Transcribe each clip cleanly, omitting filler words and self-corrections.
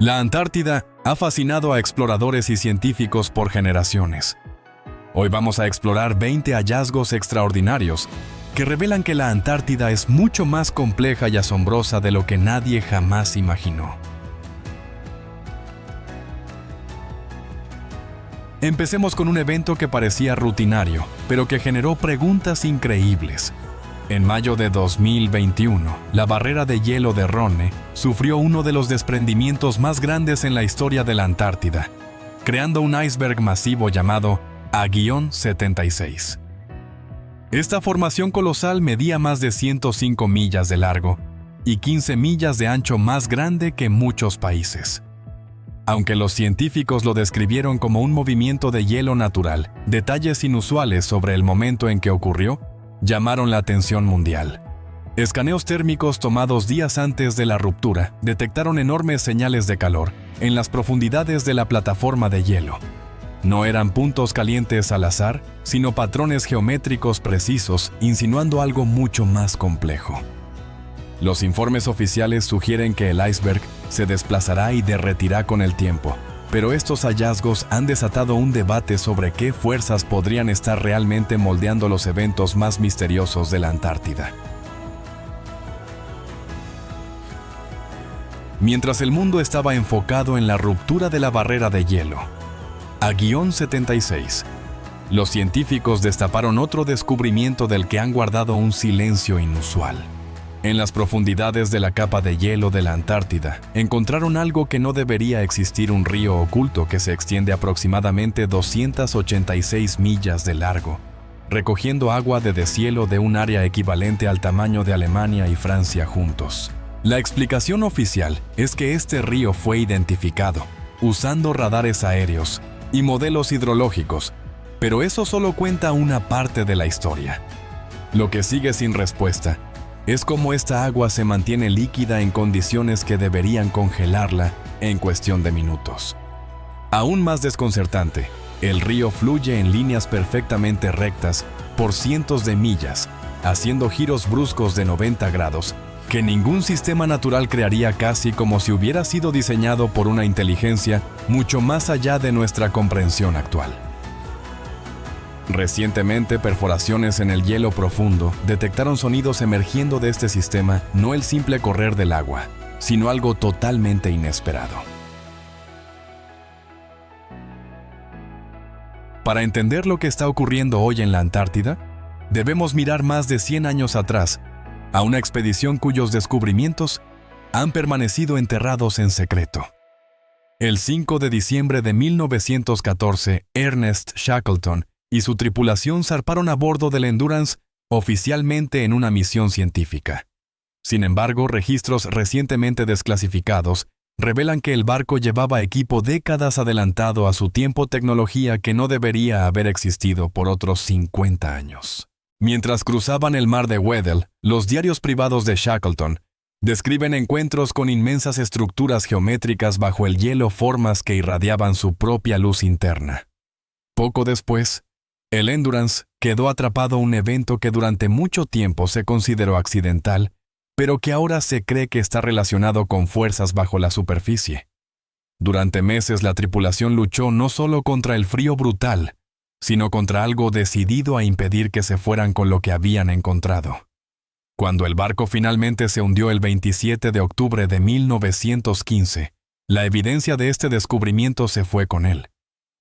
La Antártida ha fascinado a exploradores y científicos por generaciones. Hoy vamos a explorar 20 hallazgos extraordinarios que revelan que la Antártida es mucho más compleja y asombrosa de lo que nadie jamás imaginó. Empecemos con un evento que parecía rutinario, pero que generó preguntas increíbles. En mayo de 2021, la barrera de hielo de Ronne sufrió uno de los desprendimientos más grandes en la historia de la Antártida, creando un iceberg masivo llamado A-76. Esta formación colosal medía más de 105 millas de largo y 15 millas de ancho, más grande que muchos países. Aunque los científicos lo describieron como un movimiento de hielo natural, detalles inusuales sobre el momento en que ocurrió llamaron la atención mundial. Escaneos térmicos tomados días antes de la ruptura detectaron enormes señales de calor en las profundidades de la plataforma de hielo. No eran puntos calientes al azar, sino patrones geométricos precisos, insinuando algo mucho más complejo. Los informes oficiales sugieren que el iceberg se desplazará y derretirá con el tiempo, pero estos hallazgos han desatado un debate sobre qué fuerzas podrían estar realmente moldeando los eventos más misteriosos de la Antártida. Mientras el mundo estaba enfocado en la ruptura de la barrera de hielo, A-76, los científicos destaparon otro descubrimiento del que han guardado un silencio inusual. En las profundidades de la capa de hielo de la Antártida, encontraron algo que no debería existir: un río oculto que se extiende aproximadamente 286 millas de largo, recogiendo agua de deshielo de un área equivalente al tamaño de Alemania y Francia juntos. La explicación oficial es que este río fue identificado usando radares aéreos y modelos hidrológicos, pero eso solo cuenta una parte de la historia. Lo que sigue sin respuesta es cómo esta agua se mantiene líquida en condiciones que deberían congelarla en cuestión de minutos. Aún más desconcertante, el río fluye en líneas perfectamente rectas por cientos de millas, haciendo giros bruscos de 90 grados, que ningún sistema natural crearía, casi como si hubiera sido diseñado por una inteligencia mucho más allá de nuestra comprensión actual. Recientemente, perforaciones en el hielo profundo detectaron sonidos emergiendo de este sistema, no el simple correr del agua, sino algo totalmente inesperado. Para entender lo que está ocurriendo hoy en la Antártida, debemos mirar más de 100 años atrás, a una expedición cuyos descubrimientos han permanecido enterrados en secreto. El 5 de diciembre de 1914, Ernest Shackleton y su tripulación zarparon a bordo del Endurance, oficialmente en una misión científica. Sin embargo, registros recientemente desclasificados revelan que el barco llevaba equipo décadas adelantado a su tiempo, tecnología que no debería haber existido por otros 50 años. Mientras cruzaban el mar de Weddell, los diarios privados de Shackleton describen encuentros con inmensas estructuras geométricas bajo el hielo, formas que irradiaban su propia luz interna. Poco después, el Endurance quedó atrapado, un evento que durante mucho tiempo se consideró accidental, pero que ahora se cree que está relacionado con fuerzas bajo la superficie. Durante meses la tripulación luchó no solo contra el frío brutal, sino contra algo decidido a impedir que se fueran con lo que habían encontrado. Cuando el barco finalmente se hundió el 27 de octubre de 1915, la evidencia de este descubrimiento se fue con él,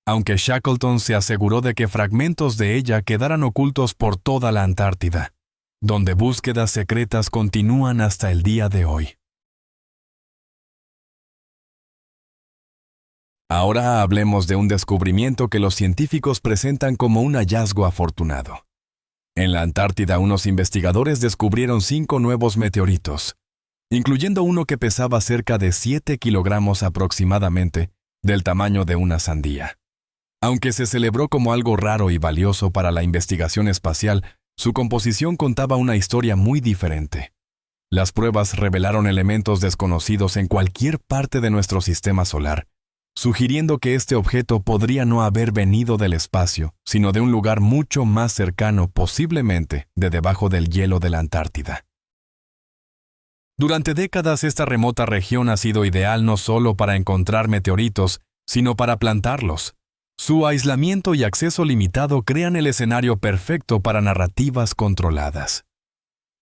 aunque Shackleton se aseguró de que fragmentos de ella quedaran ocultos por toda la Antártida, donde búsquedas secretas continúan hasta el día de hoy. Ahora hablemos de un descubrimiento que los científicos presentan como un hallazgo afortunado. En la Antártida, unos investigadores descubrieron 5 nuevos meteoritos, incluyendo uno que pesaba cerca de 7 kilogramos aproximadamente, del tamaño de una sandía. Aunque se celebró como algo raro y valioso para la investigación espacial, su composición contaba una historia muy diferente. Las pruebas revelaron elementos desconocidos en cualquier parte de nuestro sistema solar, sugiriendo que este objeto podría no haber venido del espacio, sino de un lugar mucho más cercano, posiblemente de debajo del hielo de la Antártida. Durante décadas esta remota región ha sido ideal no solo para encontrar meteoritos, sino para plantarlos. Su aislamiento y acceso limitado crean el escenario perfecto para narrativas controladas.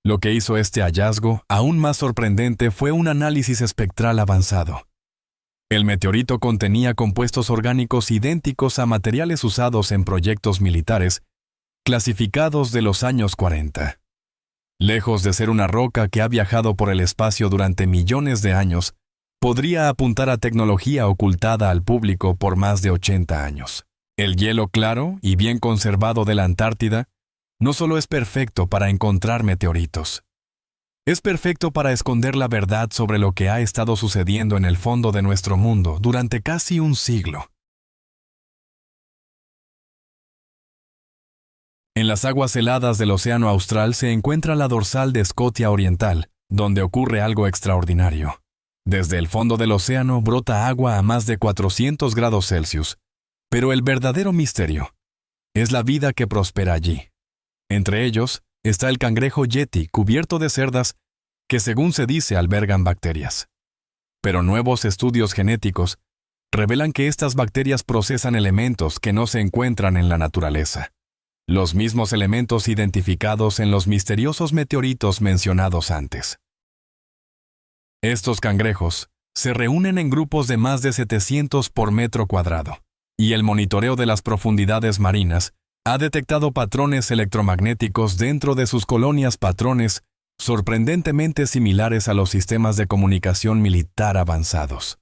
Lo que hizo este hallazgo aún más sorprendente fue un análisis espectral avanzado. El meteorito contenía compuestos orgánicos idénticos a materiales usados en proyectos militares, clasificados de los años 40. Lejos de ser una roca que ha viajado por el espacio durante millones de años, podría apuntar a tecnología ocultada al público por más de 80 años. El hielo claro y bien conservado de la Antártida no solo es perfecto para encontrar meteoritos, es perfecto para esconder la verdad sobre lo que ha estado sucediendo en el fondo de nuestro mundo durante casi un siglo. En las aguas heladas del Océano Austral se encuentra la dorsal de Scotia Oriental, donde ocurre algo extraordinario. Desde el fondo del océano brota agua a más de 400 grados Celsius, pero el verdadero misterio es la vida que prospera allí. Entre ellos está el cangrejo yeti cubierto de cerdas que, según se dice, albergan bacterias. Pero nuevos estudios genéticos revelan que estas bacterias procesan elementos que no se encuentran en la naturaleza. Los mismos elementos identificados en los misteriosos meteoritos mencionados antes. Estos cangrejos se reúnen en grupos de más de 700 por metro cuadrado, y el monitoreo de las profundidades marinas ha detectado patrones electromagnéticos dentro de sus colonias, patrones sorprendentemente similares a los sistemas de comunicación militar avanzados.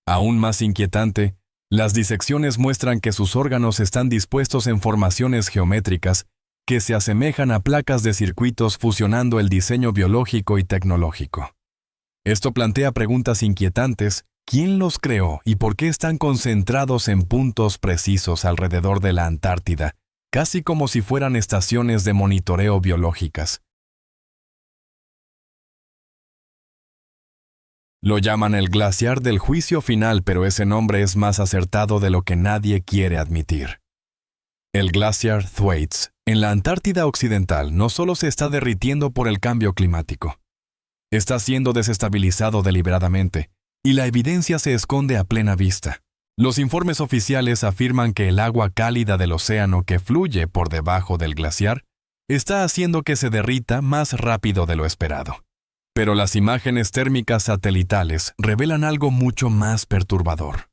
Aún más inquietante, las disecciones muestran que sus órganos están dispuestos en formaciones geométricas que se asemejan a placas de circuitos fusionando el diseño biológico y tecnológico. Esto plantea preguntas inquietantes: ¿quién los creó y por qué están concentrados en puntos precisos alrededor de la Antártida, casi como si fueran estaciones de monitoreo biológicas? Lo llaman el glaciar del juicio final, pero ese nombre es más acertado de lo que nadie quiere admitir. El glaciar Thwaites, en la Antártida Occidental, no solo se está derritiendo por el cambio climático, está siendo desestabilizado deliberadamente, y la evidencia se esconde a plena vista. Los informes oficiales afirman que el agua cálida del océano que fluye por debajo del glaciar está haciendo que se derrita más rápido de lo esperado. Pero las imágenes térmicas satelitales revelan algo mucho más perturbador.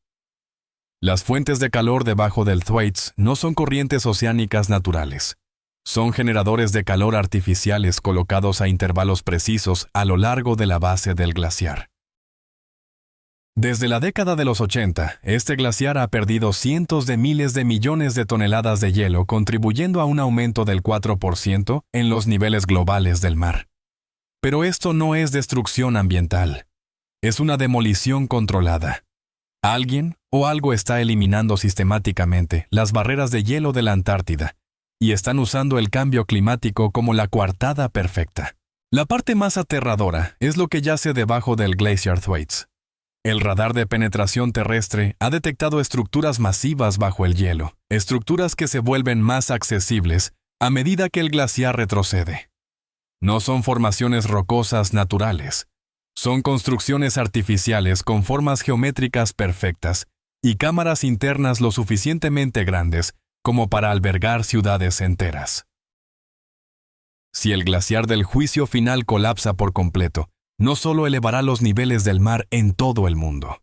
Las fuentes de calor debajo del Thwaites no son corrientes oceánicas naturales. Son generadores de calor artificiales colocados a intervalos precisos a lo largo de la base del glaciar. Desde la década de los 80, este glaciar ha perdido cientos de miles de millones de toneladas de hielo, contribuyendo a un aumento del 4% en los niveles globales del mar. Pero esto no es destrucción ambiental, es una demolición controlada. Alguien o algo está eliminando sistemáticamente las barreras de hielo de la Antártida, y están usando el cambio climático como la coartada perfecta. La parte más aterradora es lo que yace debajo del Glaciar Thwaites. El radar de penetración terrestre ha detectado estructuras masivas bajo el hielo, estructuras que se vuelven más accesibles a medida que el glaciar retrocede. No son formaciones rocosas naturales, son construcciones artificiales con formas geométricas perfectas y cámaras internas lo suficientemente grandes como para albergar ciudades enteras. Si el glaciar del juicio final colapsa por completo, no solo elevará los niveles del mar en todo el mundo,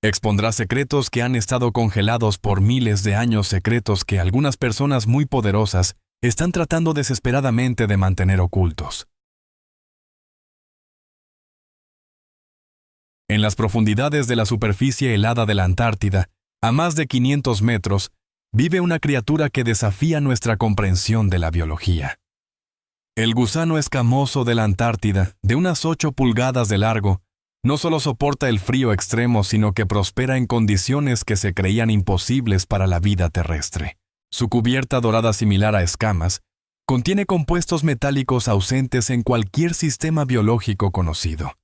expondrá secretos que han estado congelados por miles de años, secretos que algunas personas muy poderosas están tratando desesperadamente de mantener ocultos. En las profundidades de la superficie helada de la Antártida, a más de 500 metros, vive una criatura que desafía nuestra comprensión de la biología. El gusano escamoso de la Antártida, de unas 8 pulgadas de largo, no solo soporta el frío extremo, sino que prospera en condiciones que se creían imposibles para la vida terrestre. Su cubierta dorada, similar a escamas, contiene compuestos metálicos ausentes en cualquier sistema biológico conocido.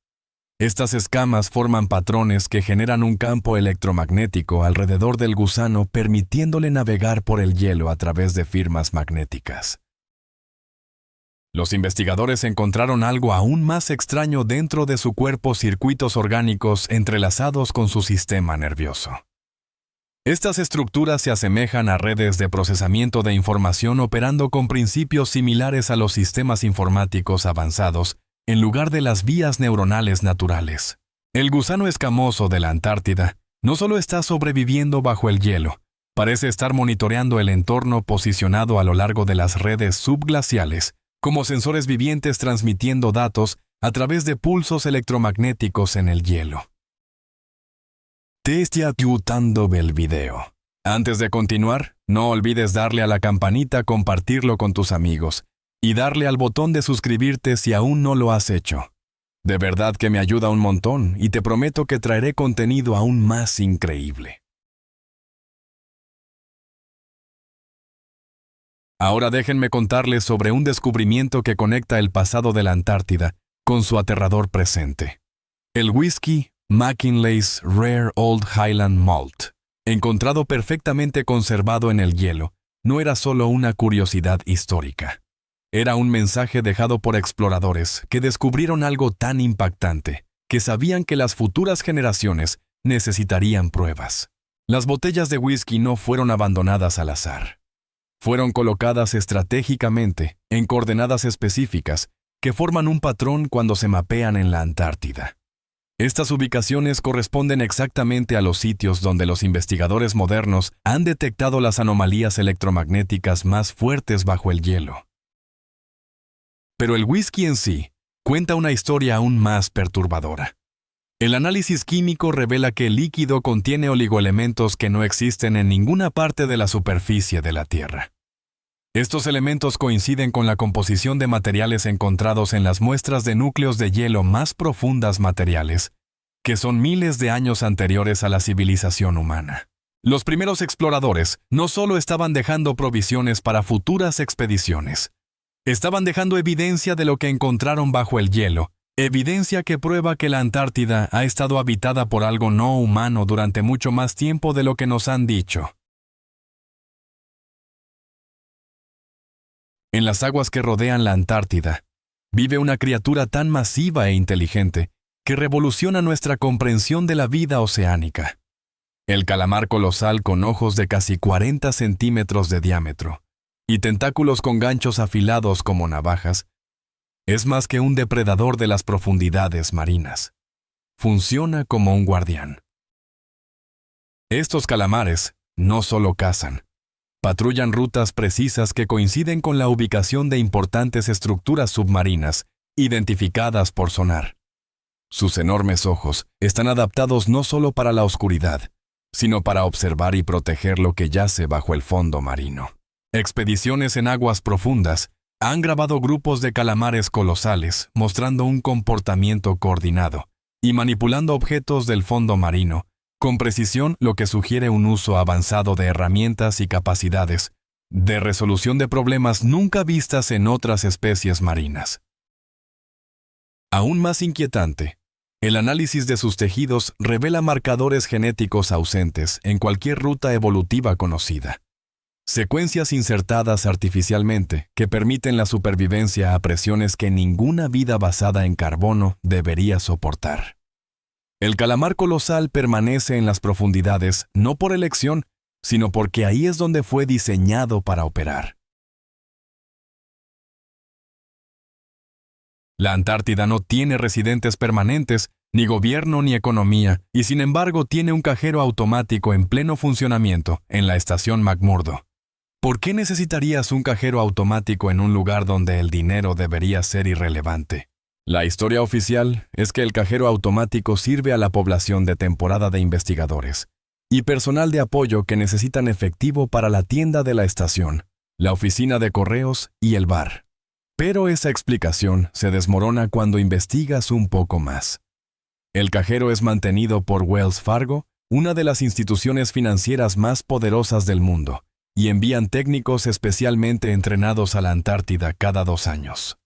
Estas escamas forman patrones que generan un campo electromagnético alrededor del gusano, permitiéndole navegar por el hielo a través de firmas magnéticas. Los investigadores encontraron algo aún más extraño dentro de su cuerpo: circuitos orgánicos entrelazados con su sistema nervioso. Estas estructuras se asemejan a redes de procesamiento de información operando con principios similares a los sistemas informáticos avanzados, en lugar de las vías neuronales naturales. El gusano escamoso de la Antártida no solo está sobreviviendo bajo el hielo, parece estar monitoreando el entorno posicionado a lo largo de las redes subglaciales, como sensores vivientes transmitiendo datos a través de pulsos electromagnéticos en el hielo. Te está gustando el video. Antes de continuar, no olvides darle a la campanita, compartirlo con tus amigos y darle al botón de suscribirte si aún no lo has hecho. De verdad que me ayuda un montón y te prometo que traeré contenido aún más increíble. Ahora déjenme contarles sobre un descubrimiento que conecta el pasado de la Antártida con su aterrador presente. El whisky McKinley's Rare Old Highland Malt, encontrado perfectamente conservado en el hielo, no era solo una curiosidad histórica. Era un mensaje dejado por exploradores que descubrieron algo tan impactante que sabían que las futuras generaciones necesitarían pruebas. Las botellas de whisky no fueron abandonadas al azar. Fueron colocadas estratégicamente en coordenadas específicas que forman un patrón cuando se mapean en la Antártida. Estas ubicaciones corresponden exactamente a los sitios donde los investigadores modernos han detectado las anomalías electromagnéticas más fuertes bajo el hielo. Pero el whisky en sí cuenta una historia aún más perturbadora. El análisis químico revela que el líquido contiene oligoelementos que no existen en ninguna parte de la superficie de la Tierra. Estos elementos coinciden con la composición de materiales encontrados en las muestras de núcleos de hielo más profundas materiales, que son miles de años anteriores a la civilización humana. Los primeros exploradores no solo estaban dejando provisiones para futuras expediciones, estaban dejando evidencia de lo que encontraron bajo el hielo, evidencia que prueba que la Antártida ha estado habitada por algo no humano durante mucho más tiempo de lo que nos han dicho. En las aguas que rodean la Antártida, vive una criatura tan masiva e inteligente que revoluciona nuestra comprensión de la vida oceánica. El calamar colosal con ojos de casi 40 centímetros de diámetro y tentáculos con ganchos afilados como navajas, es más que un depredador de las profundidades marinas. Funciona como un guardián. Estos calamares no solo cazan, patrullan rutas precisas que coinciden con la ubicación de importantes estructuras submarinas, identificadas por sonar. Sus enormes ojos están adaptados no solo para la oscuridad, sino para observar y proteger lo que yace bajo el fondo marino. Expediciones en aguas profundas han grabado grupos de calamares colosales, mostrando un comportamiento coordinado y manipulando objetos del fondo marino, con precisión, lo que sugiere un uso avanzado de herramientas y capacidades de resolución de problemas nunca vistas en otras especies marinas. Aún más inquietante, el análisis de sus tejidos revela marcadores genéticos ausentes en cualquier ruta evolutiva conocida. Secuencias insertadas artificialmente que permiten la supervivencia a presiones que ninguna vida basada en carbono debería soportar. El calamar colosal permanece en las profundidades no por elección, sino porque ahí es donde fue diseñado para operar. La Antártida no tiene residentes permanentes, ni gobierno ni economía, y sin embargo tiene un cajero automático en pleno funcionamiento en la estación McMurdo. ¿Por qué necesitarías un cajero automático en un lugar donde el dinero debería ser irrelevante? La historia oficial es que el cajero automático sirve a la población de temporada de investigadores y personal de apoyo que necesitan efectivo para la tienda de la estación, la oficina de correos y el bar. Pero esa explicación se desmorona cuando investigas un poco más. El cajero es mantenido por Wells Fargo, una de las instituciones financieras más poderosas del mundo, y envían técnicos especialmente entrenados a la Antártida cada 2 años.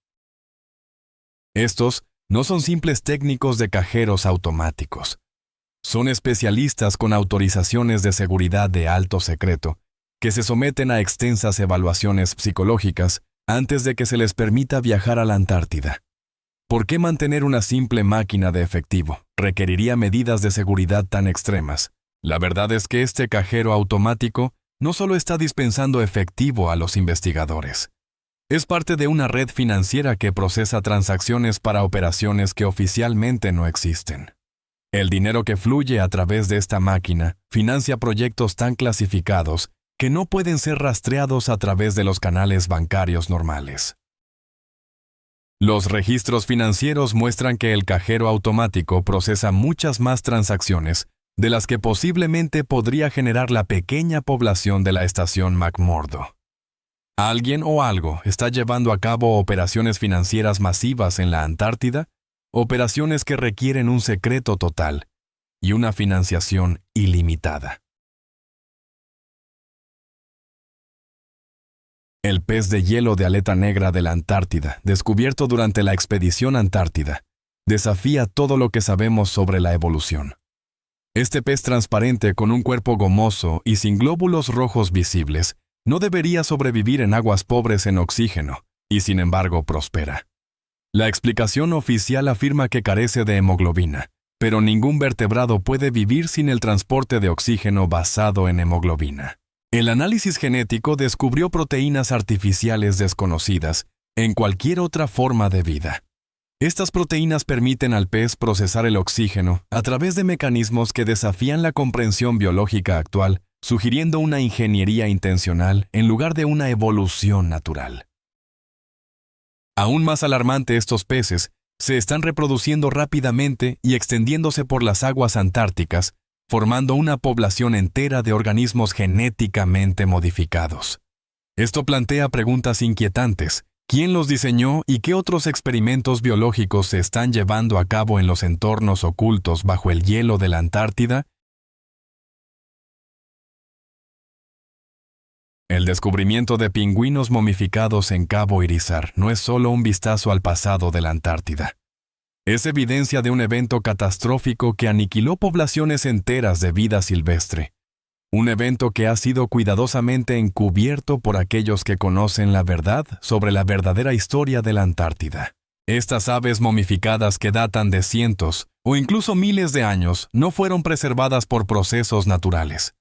Estos no son simples técnicos de cajeros automáticos. Son especialistas con autorizaciones de seguridad de alto secreto, que se someten a extensas evaluaciones psicológicas antes de que se les permita viajar a la Antártida. ¿Por qué mantener una simple máquina de efectivo requeriría medidas de seguridad tan extremas? La verdad es que este cajero automático no solo está dispensando efectivo a los investigadores. Es parte de una red financiera que procesa transacciones para operaciones que oficialmente no existen. El dinero que fluye a través de esta máquina financia proyectos tan clasificados que no pueden ser rastreados a través de los canales bancarios normales. Los registros financieros muestran que el cajero automático procesa muchas más transacciones de las que posiblemente podría generar la pequeña población de la estación McMurdo. ¿Alguien o algo está llevando a cabo operaciones financieras masivas en la Antártida? Operaciones que requieren un secreto total y una financiación ilimitada. El pez de hielo de aleta negra de la Antártida, descubierto durante la expedición Antártida, desafía todo lo que sabemos sobre la evolución. Este pez transparente con un cuerpo gomoso y sin glóbulos rojos visibles no debería sobrevivir en aguas pobres en oxígeno, y sin embargo prospera. La explicación oficial afirma que carece de hemoglobina, pero ningún vertebrado puede vivir sin el transporte de oxígeno basado en hemoglobina. El análisis genético descubrió proteínas artificiales desconocidas en cualquier otra forma de vida. Estas proteínas permiten al pez procesar el oxígeno a través de mecanismos que desafían la comprensión biológica actual, sugiriendo una ingeniería intencional en lugar de una evolución natural. Aún más alarmante, estos peces se están reproduciendo rápidamente y extendiéndose por las aguas antárticas, formando una población entera de organismos genéticamente modificados. Esto plantea preguntas inquietantes. ¿Quién los diseñó y qué otros experimentos biológicos se están llevando a cabo en los entornos ocultos bajo el hielo de la Antártida? El descubrimiento de pingüinos momificados en Cabo Irizar no es solo un vistazo al pasado de la Antártida. Es evidencia de un evento catastrófico que aniquiló poblaciones enteras de vida silvestre. Un evento que ha sido cuidadosamente encubierto por aquellos que conocen la verdad sobre la verdadera historia de la Antártida. Estas aves momificadas que datan de cientos o incluso miles de años no fueron preservadas por procesos naturales.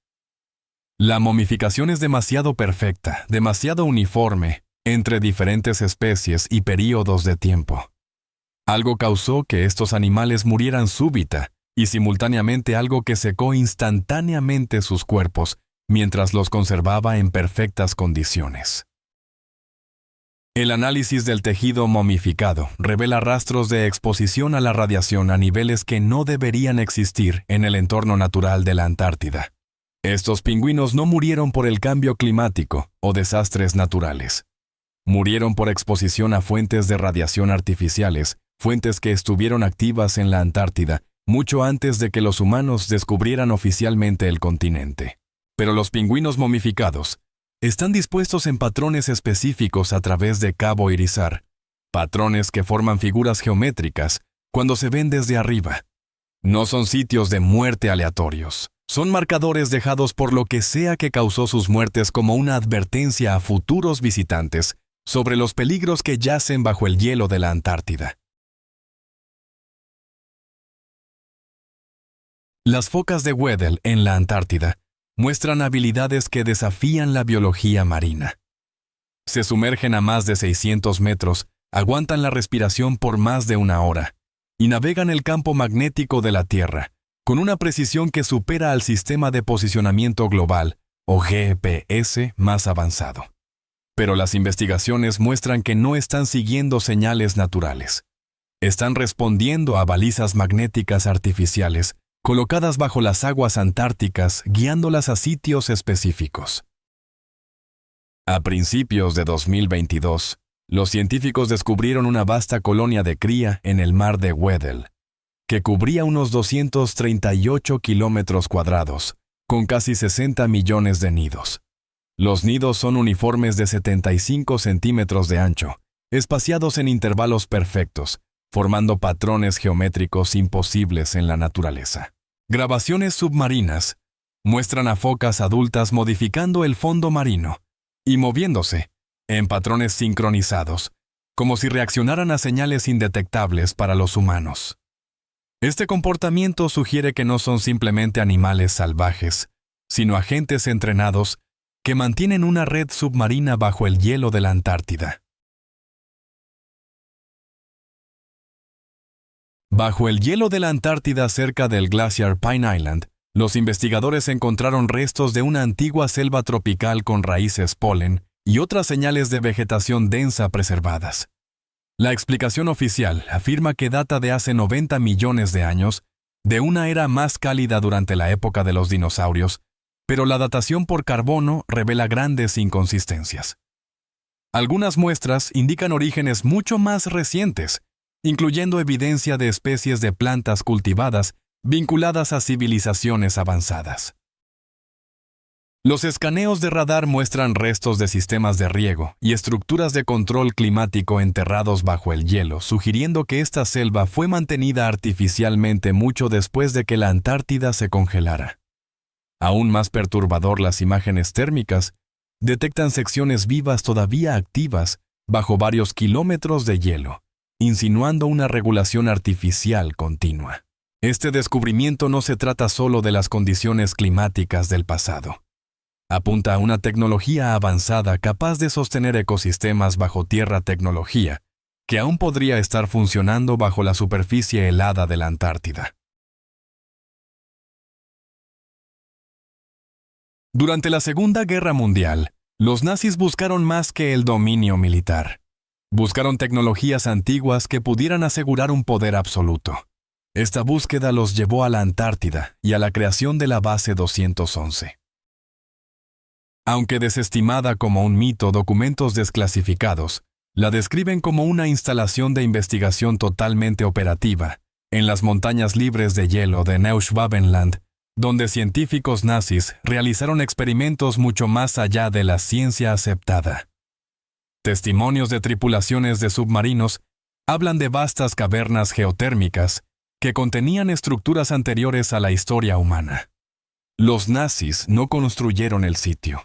La momificación es demasiado perfecta, demasiado uniforme, entre diferentes especies y períodos de tiempo. Algo causó que estos animales murieran súbita, y simultáneamente algo que secó instantáneamente sus cuerpos, mientras los conservaba en perfectas condiciones. El análisis del tejido momificado revela rastros de exposición a la radiación a niveles que no deberían existir en el entorno natural de la Antártida. Estos pingüinos no murieron por el cambio climático o desastres naturales. Murieron por exposición a fuentes de radiación artificiales, fuentes que estuvieron activas en la Antártida mucho antes de que los humanos descubrieran oficialmente el continente. Pero los pingüinos momificados están dispuestos en patrones específicos a través de Cabo Irizar, patrones que forman figuras geométricas cuando se ven desde arriba. No son sitios de muerte aleatorios. Son marcadores dejados por lo que sea que causó sus muertes como una advertencia a futuros visitantes sobre los peligros que yacen bajo el hielo de la Antártida. Las focas de Weddell en la Antártida muestran habilidades que desafían la biología marina. Se sumergen a más de 600 metros, aguantan la respiración por más de una hora y navegan el campo magnético de la Tierra con una precisión que supera al sistema de posicionamiento global, o GPS, más avanzado. Pero las investigaciones muestran que no están siguiendo señales naturales. Están respondiendo a balizas magnéticas artificiales colocadas bajo las aguas antárticas, guiándolas a sitios específicos. A principios de 2022, los científicos descubrieron una vasta colonia de cría en el mar de Weddell, que cubría unos 238 kilómetros cuadrados, con casi 60 millones de nidos. Los nidos son uniformes de 75 centímetros de ancho, espaciados en intervalos perfectos, formando patrones geométricos imposibles en la naturaleza. Grabaciones submarinas muestran a focas adultas modificando el fondo marino y moviéndose, en patrones sincronizados, como si reaccionaran a señales indetectables para los humanos. Este comportamiento sugiere que no son simplemente animales salvajes, sino agentes entrenados que mantienen una red submarina bajo el hielo de la Antártida. Bajo el hielo de la Antártida cerca del glaciar Pine Island, los investigadores encontraron restos de una antigua selva tropical con raíces polen y otras señales de vegetación densa preservadas. La explicación oficial afirma que data de hace 90 millones de años, de una era más cálida durante la época de los dinosaurios, pero la datación por carbono revela grandes inconsistencias. Algunas muestras indican orígenes mucho más recientes, incluyendo evidencia de especies de plantas cultivadas vinculadas a civilizaciones avanzadas. Los escaneos de radar muestran restos de sistemas de riego y estructuras de control climático enterrados bajo el hielo, sugiriendo que esta selva fue mantenida artificialmente mucho después de que la Antártida se congelara. Aún más perturbador, las imágenes térmicas detectan secciones vivas todavía activas bajo varios kilómetros de hielo, insinuando una regulación artificial continua. Este descubrimiento no se trata solo de las condiciones climáticas del pasado. Apunta a una tecnología avanzada capaz de sostener ecosistemas bajo tierra, tecnología que aún podría estar funcionando bajo la superficie helada de la Antártida. Durante la Segunda Guerra Mundial, los nazis buscaron más que el dominio militar. Buscaron tecnologías antiguas que pudieran asegurar un poder absoluto. Esta búsqueda los llevó a la Antártida y a la creación de la Base 211. Aunque desestimada como un mito, documentos desclasificados la describen como una instalación de investigación totalmente operativa en las montañas libres de hielo de Neuschwabenland, donde científicos nazis realizaron experimentos mucho más allá de la ciencia aceptada. Testimonios de tripulaciones de submarinos hablan de vastas cavernas geotérmicas que contenían estructuras anteriores a la historia humana. Los nazis no construyeron el sitio.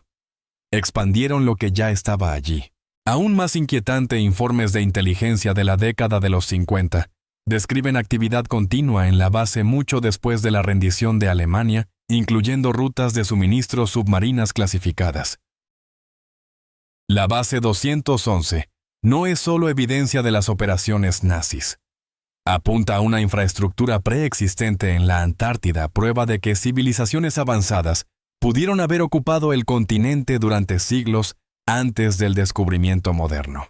Expandieron lo que ya estaba allí. Aún más inquietante, informes de inteligencia de la década de los 50 describen actividad continua en la base mucho después de la rendición de Alemania, incluyendo rutas de suministro submarinas clasificadas. La Base 211 no es solo evidencia de las operaciones nazis. Apunta a una infraestructura preexistente en la Antártida, prueba de que civilizaciones avanzadas pudieron haber ocupado el continente durante siglos antes del descubrimiento moderno.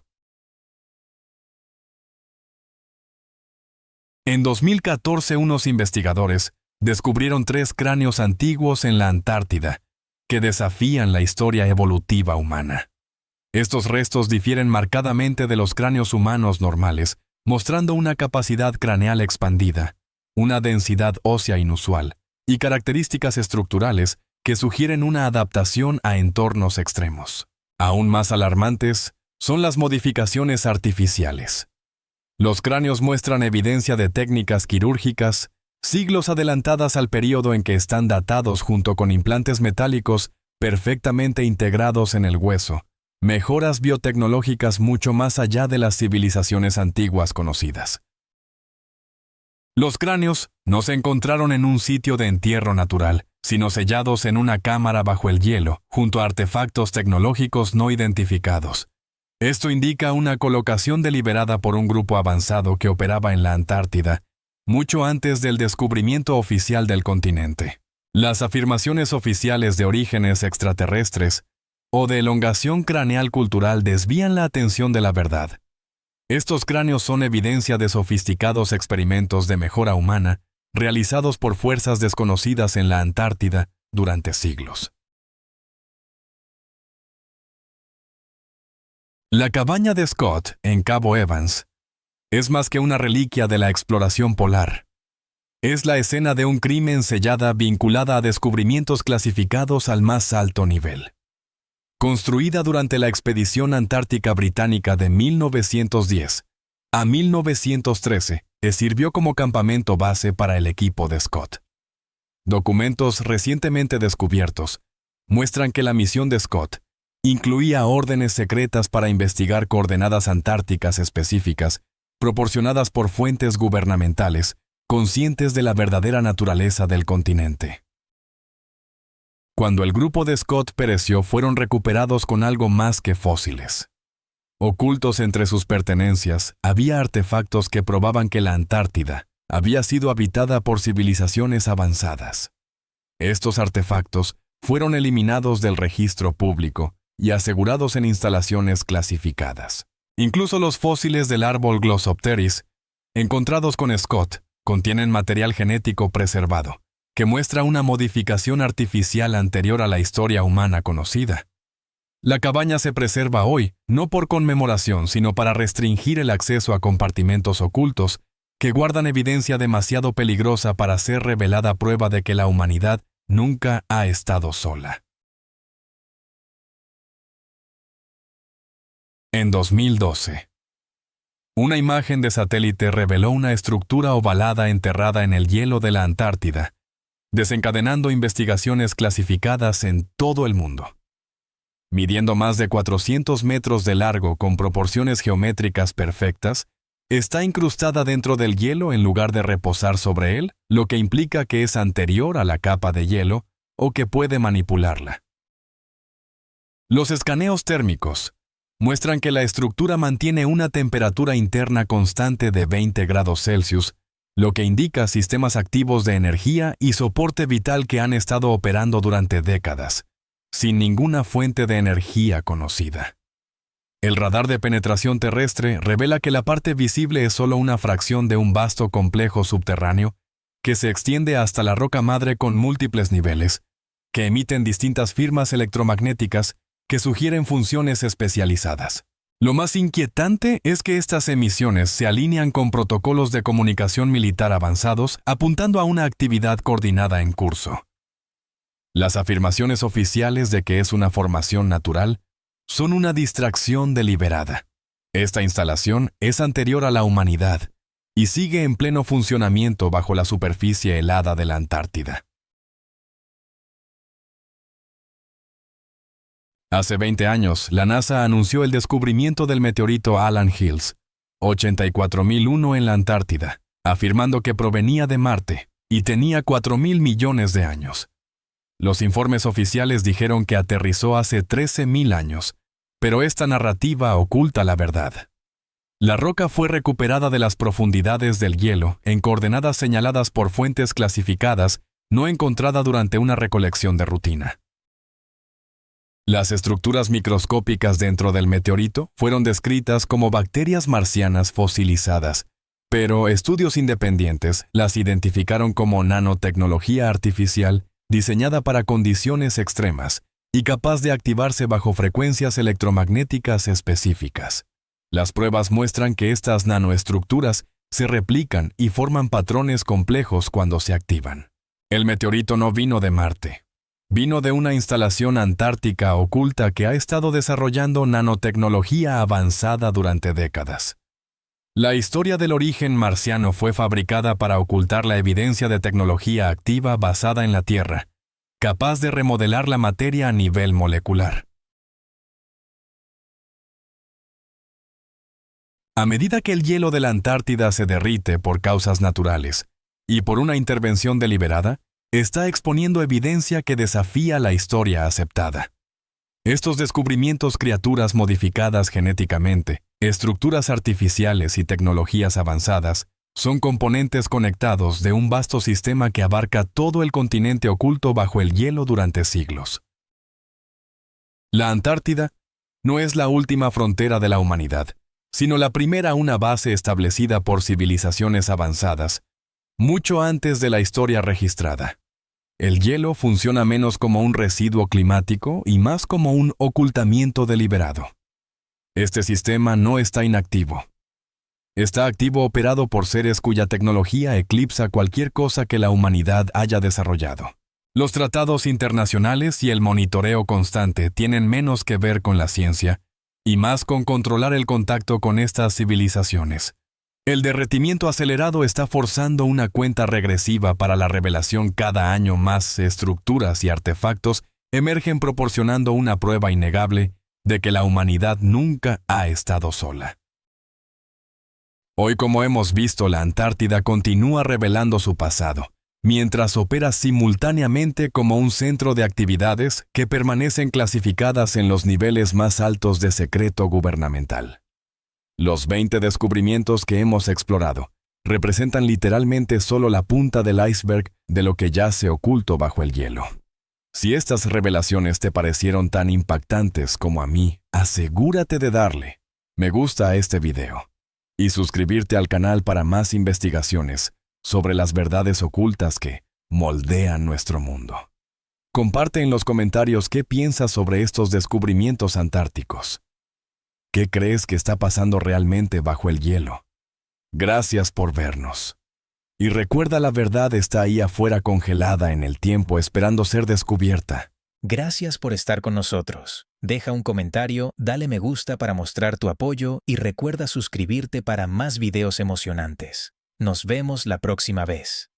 En 2014, unos investigadores descubrieron 3 cráneos antiguos en la Antártida que desafían la historia evolutiva humana. Estos restos difieren marcadamente de los cráneos humanos normales, mostrando una capacidad craneal expandida, una densidad ósea inusual y características estructurales que sugieren una adaptación a entornos extremos. Aún más alarmantes son las modificaciones artificiales. Los cráneos muestran evidencia de técnicas quirúrgicas, siglos adelantadas al período en que están datados, junto con implantes metálicos perfectamente integrados en el hueso, mejoras biotecnológicas mucho más allá de las civilizaciones antiguas conocidas. Los cráneos no se encontraron en un sitio de entierro natural, sino sellados en una cámara bajo el hielo, junto a artefactos tecnológicos no identificados. Esto indica una colocación deliberada por un grupo avanzado que operaba en la Antártida, mucho antes del descubrimiento oficial del continente. Las afirmaciones oficiales de orígenes extraterrestres o de elongación craneal cultural desvían la atención de la verdad. Estos cráneos son evidencia de sofisticados experimentos de mejora humana realizados por fuerzas desconocidas en la Antártida durante siglos. La cabaña de Scott, en Cabo Evans, es más que una reliquia de la exploración polar. Es la escena de un crimen sellada vinculada a descubrimientos clasificados al más alto nivel. Construida durante la expedición antártica británica de 1910 a 1913, sirvió como campamento base para el equipo de Scott. Documentos recientemente descubiertos muestran que la misión de Scott Incluía órdenes secretas para investigar coordenadas antárticas específicas, proporcionadas por fuentes gubernamentales, conscientes de la verdadera naturaleza del continente. Cuando el grupo de Scott pereció, fueron recuperados con algo más que fósiles. Ocultos entre sus pertenencias, había artefactos que probaban que la Antártida había sido habitada por civilizaciones avanzadas. Estos artefactos fueron eliminados del registro público y asegurados en instalaciones clasificadas. Incluso los fósiles del árbol Glossopteris, encontrados con Scott, contienen material genético preservado, que muestra una modificación artificial anterior a la historia humana conocida. La cabaña se preserva hoy, no por conmemoración, sino para restringir el acceso a compartimentos ocultos que guardan evidencia demasiado peligrosa para ser revelada, prueba de que la humanidad nunca ha estado sola. En 2012, una imagen de satélite reveló una estructura ovalada enterrada en el hielo de la Antártida, desencadenando investigaciones clasificadas en todo el mundo. Midiendo más de 400 metros de largo con proporciones geométricas perfectas, está incrustada dentro del hielo en lugar de reposar sobre él, lo que implica que es anterior a la capa de hielo o que puede manipularla. Los escaneos térmicos muestran que la estructura mantiene una temperatura interna constante de 20 grados Celsius, lo que indica sistemas activos de energía y soporte vital que han estado operando durante décadas, sin ninguna fuente de energía conocida. El radar de penetración terrestre revela que la parte visible es solo una fracción de un vasto complejo subterráneo que se extiende hasta la roca madre con múltiples niveles, que emiten distintas firmas electromagnéticas que sugieren funciones especializadas. Lo más inquietante es que estas emisiones se alinean con protocolos de comunicación militar avanzados, apuntando a una actividad coordinada en curso. Las afirmaciones oficiales de que es una formación natural son una distracción deliberada. Esta instalación es anterior a la humanidad y sigue en pleno funcionamiento bajo la superficie helada de la Antártida. Hace 20 años, la NASA anunció el descubrimiento del meteorito Allan Hills, 84001 en la Antártida, afirmando que provenía de Marte y tenía 4.000 millones de años. Los informes oficiales dijeron que aterrizó hace 13.000 años, pero esta narrativa oculta la verdad. La roca fue recuperada de las profundidades del hielo en coordenadas señaladas por fuentes clasificadas, no encontrada durante una recolección de rutina. Las estructuras microscópicas dentro del meteorito fueron descritas como bacterias marcianas fosilizadas, pero estudios independientes las identificaron como nanotecnología artificial diseñada para condiciones extremas y capaz de activarse bajo frecuencias electromagnéticas específicas. Las pruebas muestran que estas nanoestructuras se replican y forman patrones complejos cuando se activan. El meteorito no vino de Marte. Vino de una instalación antártica oculta que ha estado desarrollando nanotecnología avanzada durante décadas. La historia del origen marciano fue fabricada para ocultar la evidencia de tecnología activa basada en la Tierra, capaz de remodelar la materia a nivel molecular. A medida que el hielo de la Antártida se derrite por causas naturales y por una intervención deliberada, está exponiendo evidencia que desafía la historia aceptada. Estos descubrimientos, criaturas modificadas genéticamente, estructuras artificiales y tecnologías avanzadas, son componentes conectados de un vasto sistema que abarca todo el continente oculto bajo el hielo durante siglos. La Antártida no es la última frontera de la humanidad, sino la primera una base establecida por civilizaciones avanzadas, mucho antes de la historia registrada. El hielo funciona menos como un residuo climático y más como un ocultamiento deliberado. Este sistema no está inactivo. Está activo, operado por seres cuya tecnología eclipsa cualquier cosa que la humanidad haya desarrollado. Los tratados internacionales y el monitoreo constante tienen menos que ver con la ciencia y más con controlar el contacto con estas civilizaciones. El derretimiento acelerado está forzando una cuenta regresiva para la revelación cada año más estructuras y artefactos emergen proporcionando una prueba innegable de que la humanidad nunca ha estado sola. Hoy, como hemos visto, la Antártida continúa revelando su pasado, mientras opera simultáneamente como un centro de actividades que permanecen clasificadas en los niveles más altos de secreto gubernamental. Los 20 descubrimientos que hemos explorado representan literalmente solo la punta del iceberg de lo que yace oculto bajo el hielo. Si estas revelaciones te parecieron tan impactantes como a mí, asegúrate de darle me gusta a este video y suscribirte al canal para más investigaciones sobre las verdades ocultas que moldean nuestro mundo. Comparte en los comentarios qué piensas sobre estos descubrimientos antárticos. ¿Qué crees que está pasando realmente bajo el hielo? Gracias por vernos. Y recuerda, la verdad está ahí afuera, congelada en el tiempo, esperando ser descubierta. Gracias por estar con nosotros. Deja un comentario, dale me gusta para mostrar tu apoyo y recuerda suscribirte para más videos emocionantes. Nos vemos la próxima vez.